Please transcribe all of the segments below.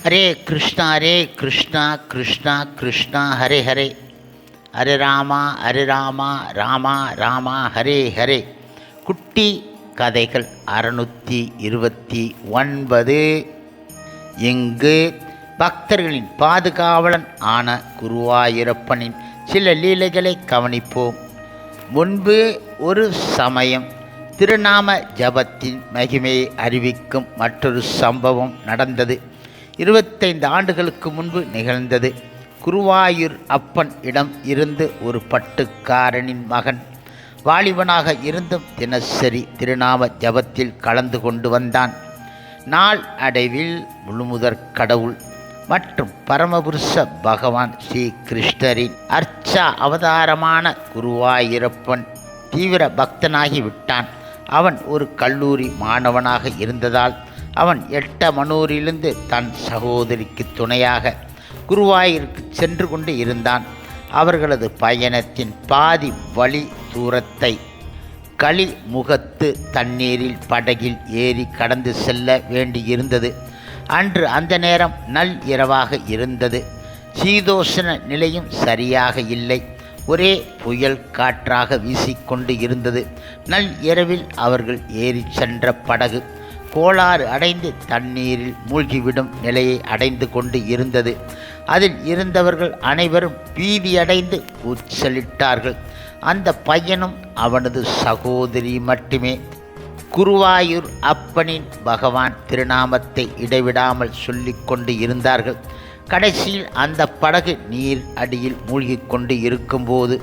ஹரே கிருஷ்ணா கிருஷ்ணா கிருஷ்ணா ஹரே ஹரே, ஹரே ராமா ராமா ராமா ஹரே ஹரே. குட்டி கதைகள் 629. இங்கு பக்தர்களின் பாதுகாவலன் ஆன குருவாயூரப்பனின் சில லீலைகளை கவனிப்போம். முன்பு ஒரு சமயம் திருநாம ஜபத்தின் மகிமையை அறிவிக்கும் மற்றொரு சம்பவம் நடந்தது. 25 ஆண்டுகளுக்கு முன்பு நிகழ்ந்தது. குருவாயூர் அப்பன் இடம் இருந்து ஒரு பட்டுக்காரனின் மகன் வாலிபனாக இருந்தும் தினசரி திருநாம ஜபத்தில் கலந்து கொண்டு வந்தான். நாள் அடைவில் முழுமுதற் கடவுள் மற்றும் பரமபுருஷ பகவான் ஸ்ரீ கிருஷ்ணரின் அர்ச்சா அவதாரமான குருவாயூரப்பன் தீவிர பக்தனாகி விட்டான். அவன் ஒரு கல்லூரி மாணவனாக இருந்ததால் அவன் எட்டமனூரிலிருந்து தன் சகோதரிக்கு துணையாக குருவாயூருக்கு சென்று கொண்டு இருந்தான். அவர்களது பயணத்தின் பாதி வழி தூரத்தை களிமுகத்து தண்ணீரில் படகில் ஏறி கடந்து செல்ல வேண்டியிருந்தது. அன்று அந்த நேரம் நள் இரவாக இருந்தது. சீதோஷண நிலையும் சரியாக இல்லை. ஒரே புயல் காற்றாக வீசிக்கொண்டு இருந்தது. நள் இரவில் அவர்கள் ஏறி சென்ற படகு கோளாறு அடைந்து தண்ணீரில் மூழ்கிவிடும் நிலையை அடைந்து கொண்டு இருந்தது. அதில் இருந்தவர்கள் அனைவரும் பீதியடைந்து கூச்சலிட்டார்கள். அந்த பையனும் அவனது சகோதரி மட்டுமே குருவாயூர் அப்பனின் பகவான் திருநாமத்தை இடைவிடாமல் சொல்லிக் கொண்டு இருந்தார்கள். கடைசியில் அந்த படகு நீர் அடியில் மூழ்கிக் கொண்டு இருக்கும்போது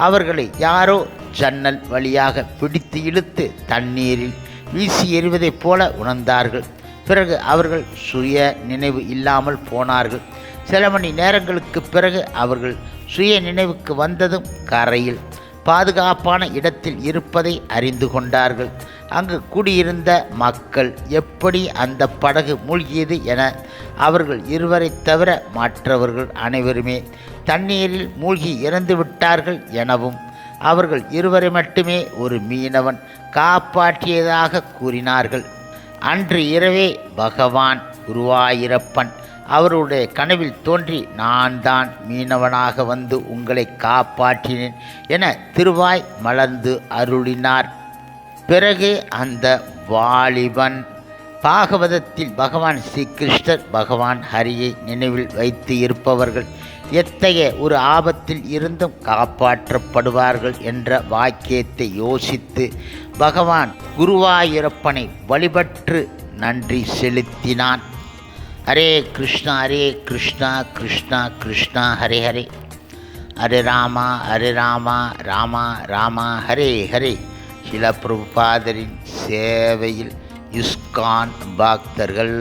அவர்களை யாரோ ஜன்னல் வழியாக பிடித்து இழுத்து தண்ணீரில் வீசி எறிவதைப் போல உணர்ந்தார்கள். பிறகு அவர்கள் சுய நினைவு இல்லாமல் போனார்கள். சில மணி நேரங்களுக்கு பிறகு அவர்கள் சுய நினைவுக்கு வந்ததும் கரையில் பாதுகாப்பான இடத்தில் இருப்பதை அறிந்து கொண்டார்கள். அங்கு கூடியிருந்த மக்கள் எப்படி அந்த படகு மூழ்கியது என அவர்கள் இருவரை தவிர மற்றவர்கள் அனைவருமே தண்ணீரில் மூழ்கி இறந்து விட்டார்கள் எனவும் அவர்கள் இருவரை மட்டுமே ஒரு மீனவன் காப்பாற்றியதாக கூறினார்கள். அன்று இரவே பகவான் குருவாயூரப்பன் அவருடைய கனவில் தோன்றி, நான் தான் மீனவனாக வந்து உங்களை காப்பாற்றினேன் என திருவாய் மலர்ந்து அருளினார். பிறகு அந்த வாலிபன் பாகவதத்தில் பகவான் ஸ்ரீகிருஷ்ணர் பகவான் ஹரியை நினைவில் வைத்து இருப்பவர்கள் எத்தகைய ஒரு ஆபத்தில் இருந்தும் காப்பாற்றப்படுவார்கள் என்ற வாக்கியத்தை யோசித்து பகவான் குருவாயூரப்பனை வழிபட்டு நன்றி செலுத்தினான். ஹரே கிருஷ்ணா கிருஷ்ணா கிருஷ்ணா ஹரே ஹரே, ஹரே ராமா ராமா ராமா ஹரே ஹரே. சில பிரபுபாதரின் சேவையில் இஸ்கான் பக்தர்கள்.